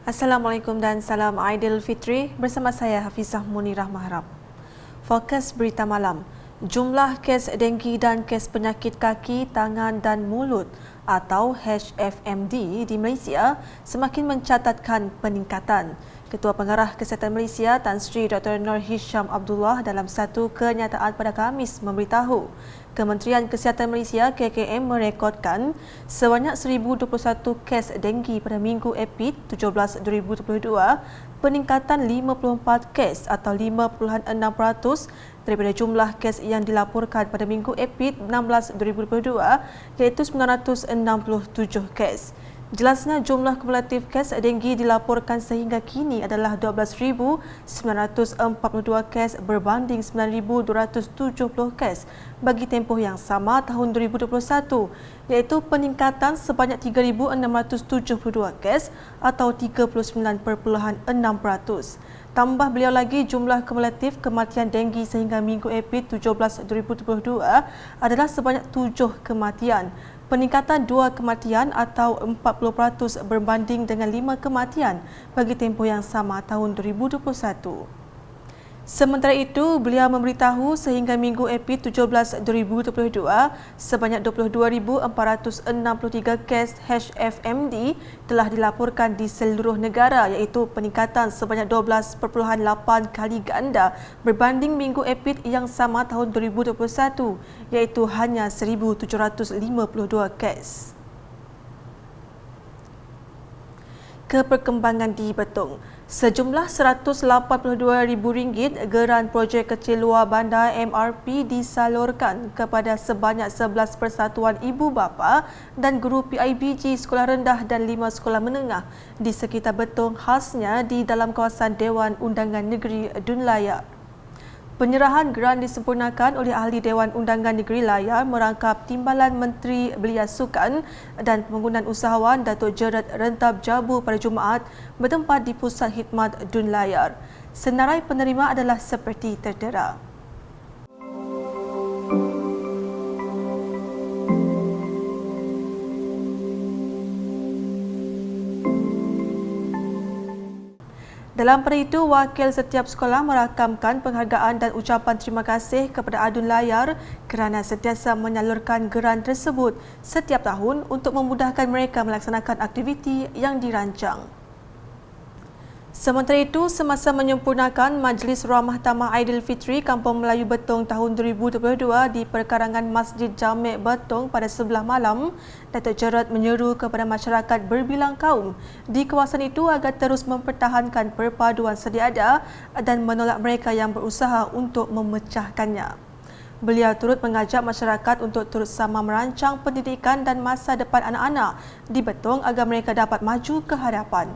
Assalamualaikum dan salam Aidilfitri. Bersama saya Hafizah Munirah Maharab. Fokus berita malam. Jumlah kes denggi dan kes penyakit kaki, tangan dan mulut atau HFMD di Malaysia semakin mencatatkan peningkatan. Ketua Pengarah Kesihatan Malaysia Tan Sri Dr. Nur Hisham Abdullah dalam satu kenyataan pada Khamis memberitahu Kementerian Kesihatan Malaysia KKM merekodkan sebanyak 1,021 kes denggi pada Minggu Epid 17 2022, peningkatan 54 kes atau 5.6% daripada jumlah kes yang dilaporkan pada Minggu Epid 16 2022 iaitu 967 kes. Jelasnya jumlah kumulatif kes denggi dilaporkan sehingga kini adalah 12,942 kes berbanding 9,270 kes bagi tempoh yang sama tahun 2021 iaitu peningkatan sebanyak 3,672 kes atau 39.6%. Tambah beliau lagi jumlah kumulatif kematian denggi sehingga Minggu Epid 17 2022 adalah sebanyak 7 kematian. Peningkatan 2 kematian atau 40% berbanding dengan 5 kematian bagi tempoh yang sama tahun 2021. Sementara itu, beliau memberitahu sehingga Minggu Epid 17 2022, sebanyak 22,463 kes HFMD telah dilaporkan di seluruh negara iaitu peningkatan sebanyak 12.8 kali ganda berbanding Minggu Epid yang sama tahun 2021 iaitu hanya 1,752 kes. Keperkembangan di Betong. Sejumlah RM182,000 geran projek kecil luar bandar MRP disalurkan kepada sebanyak 11 persatuan ibu bapa dan guru PIBG sekolah rendah dan 5 sekolah menengah di sekitar Betong, khasnya di dalam kawasan Dewan Undangan Negeri Dun Layar. Penyerahan geran disempurnakan oleh Ahli Dewan Undangan Negeri Layar merangkap Timbalan Menteri Belia Sukan dan Pembangunan Usahawan Datuk Jerat Rentab Jabu pada Jumaat bertempat di Pusat Khidmat Dun Layar. Senarai penerima adalah seperti tertera. Dalam pada itu, wakil setiap sekolah merakamkan penghargaan dan ucapan terima kasih kepada Adun Layar kerana sentiasa menyalurkan geran tersebut setiap tahun untuk memudahkan mereka melaksanakan aktiviti yang dirancang. Sementara itu, semasa menyempurnakan Majlis Ramah Tamah Aidilfitri Kampung Melayu Betong tahun 2022 di perkarangan Masjid Jamek Betong pada sebelah malam, Datuk Jerat menyeru kepada masyarakat berbilang kaum di kawasan itu agar terus mempertahankan perpaduan sedia ada dan menolak mereka yang berusaha untuk memecahkannya. Beliau turut mengajak masyarakat untuk turut sama merancang pendidikan dan masa depan anak-anak di Betong agar mereka dapat maju ke hadapan.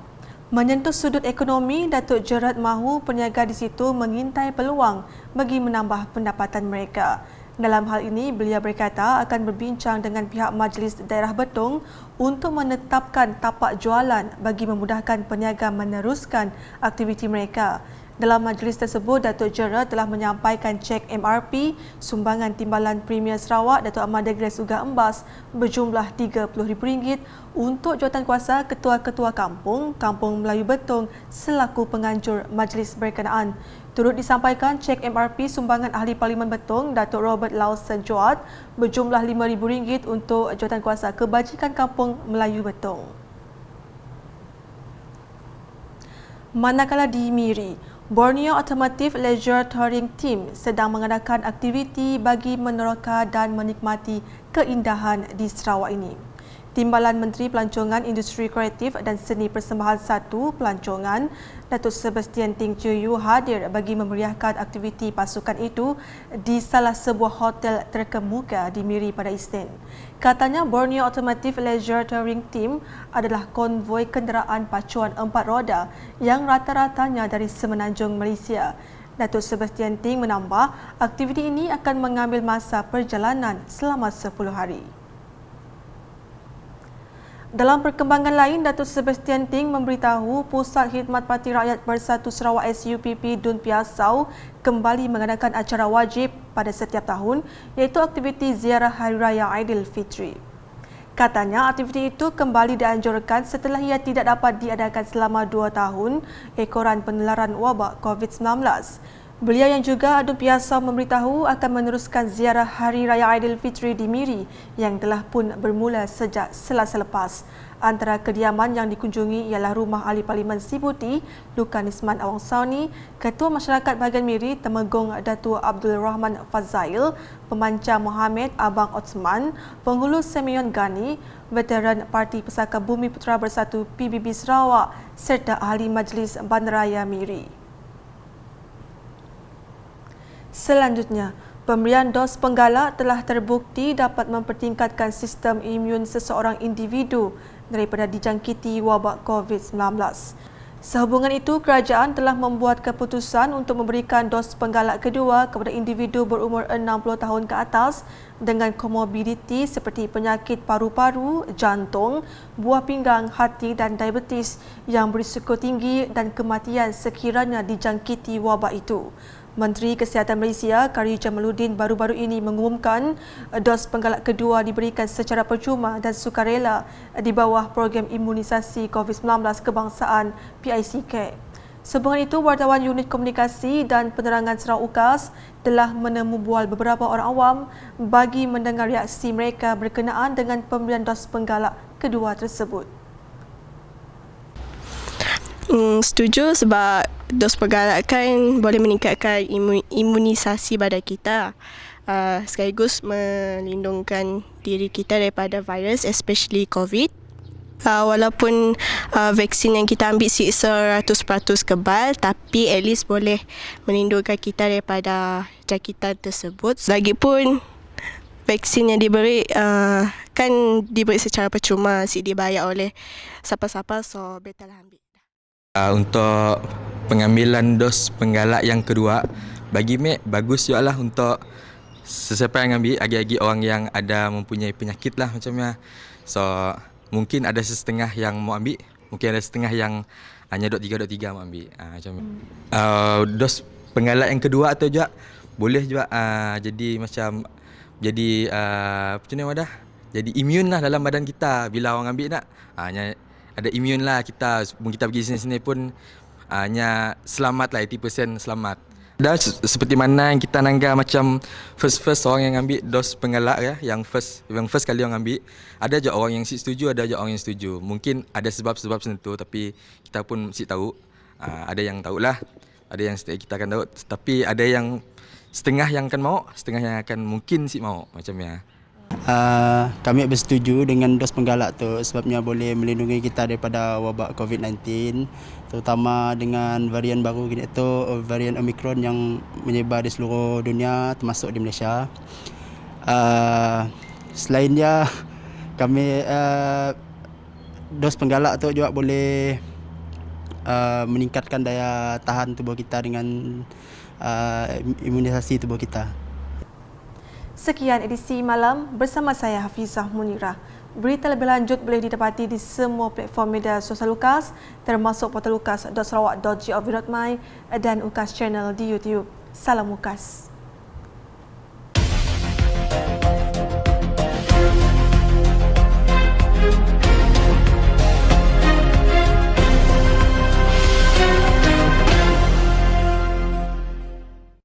Menyentuh sudut ekonomi, Datuk Jerat mahu peniaga di situ mengintai peluang bagi menambah pendapatan mereka. Dalam hal ini, beliau berkata akan berbincang dengan pihak Majlis Daerah Betong untuk menetapkan tapak jualan bagi memudahkan peniaga meneruskan aktiviti mereka. Dalam majlis tersebut, Datuk Jerat telah menyampaikan cek MRP sumbangan Timbalan Premier Sarawak Datuk Ahmad Grace Uga Embas berjumlah RM30,000 untuk jawatankuasa Ketua-Ketua Kampung, Kampung Melayu Betong selaku penganjur majlis berkenaan. Turut disampaikan cek MRP sumbangan Ahli Parlimen Betong Datuk Robert Lawson Joad berjumlah RM5,000 untuk jawatankuasa Kebajikan Kampung Melayu Betong. Manakala di Miri, Borneo Automotive Leisure Touring Team sedang mengadakan aktiviti bagi meneroka dan menikmati keindahan di Sarawak ini. Timbalan Menteri Pelancongan Industri Kreatif dan Seni Persembahan 1 Pelancongan, Datuk Sebastian Ting Chiu hadir bagi memeriahkan aktiviti pasukan itu di salah sebuah hotel terkemuka di Miri pada Isnin. Katanya Borneo Automotive Leisure Touring Team adalah konvoi kenderaan pacuan 4 roda yang rata-ratanya dari Semenanjung Malaysia. Datuk Sebastian Ting menambah, aktiviti ini akan mengambil masa perjalanan selama 10 hari. Dalam perkembangan lain, Datuk Sebastian Ting memberitahu Pusat Khidmat Parti Rakyat Bersatu Sarawak SUPP Dun Piasau kembali mengadakan acara wajib pada setiap tahun iaitu aktiviti ziarah Hari Raya Aidilfitri. Katanya aktiviti itu kembali dianjurkan setelah ia tidak dapat diadakan selama 2 tahun ekoran penularan wabak COVID-19. Beliau yang juga biasa memberitahu akan meneruskan ziarah Hari Raya Aidilfitri di Miri yang telah pun bermula sejak Selasa lepas. Antara kediaman yang dikunjungi ialah Rumah Ahli Parlimen Sibuti, Lukan Isman Awang Sauni, Ketua Masyarakat Bahagian Miri Temenggung Datuk Abdul Rahman Fazail, Pemancar Mohamed Abang Osman, Penghulu Semyon Gani, Veteran Parti Pesaka Bumi Putera Bersatu PBB Sarawak serta Ahli Majlis Bandaraya Miri. Selanjutnya, pemberian dos penggalak telah terbukti dapat mempertingkatkan sistem imun seseorang individu daripada dijangkiti wabak COVID-19. Sehubungan itu, kerajaan telah membuat keputusan untuk memberikan dos penggalak kedua kepada individu berumur 60 tahun ke atas dengan komorbiditi seperti penyakit paru-paru, jantung, buah pinggang, hati dan diabetes yang berisiko tinggi dan kematian sekiranya dijangkiti wabak itu. Menteri Kesihatan Malaysia, Kari Jamaluddin baru-baru ini mengumumkan dos penggalak kedua diberikan secara percuma dan sukarela di bawah program imunisasi COVID-19 kebangsaan PICK. Sehubungan itu, wartawan Unit Komunikasi dan Penerangan Sarawak UKAS telah menemu bual beberapa orang awam bagi mendengar reaksi mereka berkenaan dengan pemberian dos penggalak kedua tersebut. Setuju sebab dos penggalak kan boleh meningkatkan imunisasi badan kita, sekaligus melindungkan diri kita daripada virus, especially COVID. Walaupun vaksin yang kita ambil 100% kebal, tapi at least boleh melindungkan kita daripada jangkitan tersebut. Lagipun vaksin yang diberi kan diberi secara percuma, dibayar oleh siapa-siapa, so better lah ambil. Untuk pengambilan dos penggalak yang kedua, bagi Mek bagus juga lah untuk sesiapa yang ambil, agi-agi orang yang ada mempunyai penyakit lah macamnya. So mungkin ada setengah yang mau ambil, mungkin ada setengah yang hanya dot 3 mau ambil macam dos penggalak yang kedua atau juga boleh juga jadi macam jadi macam mana dah, jadi imun lah dalam badan kita bila orang ambil nak ada imun lah kita pergi sini-sini pun hanya selamat lah, 80% selamat. Dan seperti mana yang kita nangga macam first orang yang ambil dos penggalak ya, yang first kali orang ambil, ada je orang yang setuju, ada je orang yang setuju. Mungkin ada sebab-sebab tertentu, tapi kita pun mesti tahu. Ada yang tahulah, ada yang kita akan tahu, tapi ada yang setengah yang akan mau, setengah yang akan mungkin si mau macamnya. Kami bersetuju dengan dos penggalak tu sebabnya boleh melindungi kita daripada wabak COVID-19, terutama dengan varian baru iaitu varian Omicron yang menyebar di seluruh dunia termasuk di Malaysia. Selainnya kami dos penggalak tu juga boleh meningkatkan daya tahan tubuh kita dengan imunisasi tubuh kita. Sekian edisi malam bersama saya Hafizah Munirah. Berita lebih lanjut boleh didapati di semua platform media sosial UKAS termasuk portal ukas.sarawak.gov.my dan UKAS Channel di YouTube. Salam UKAS.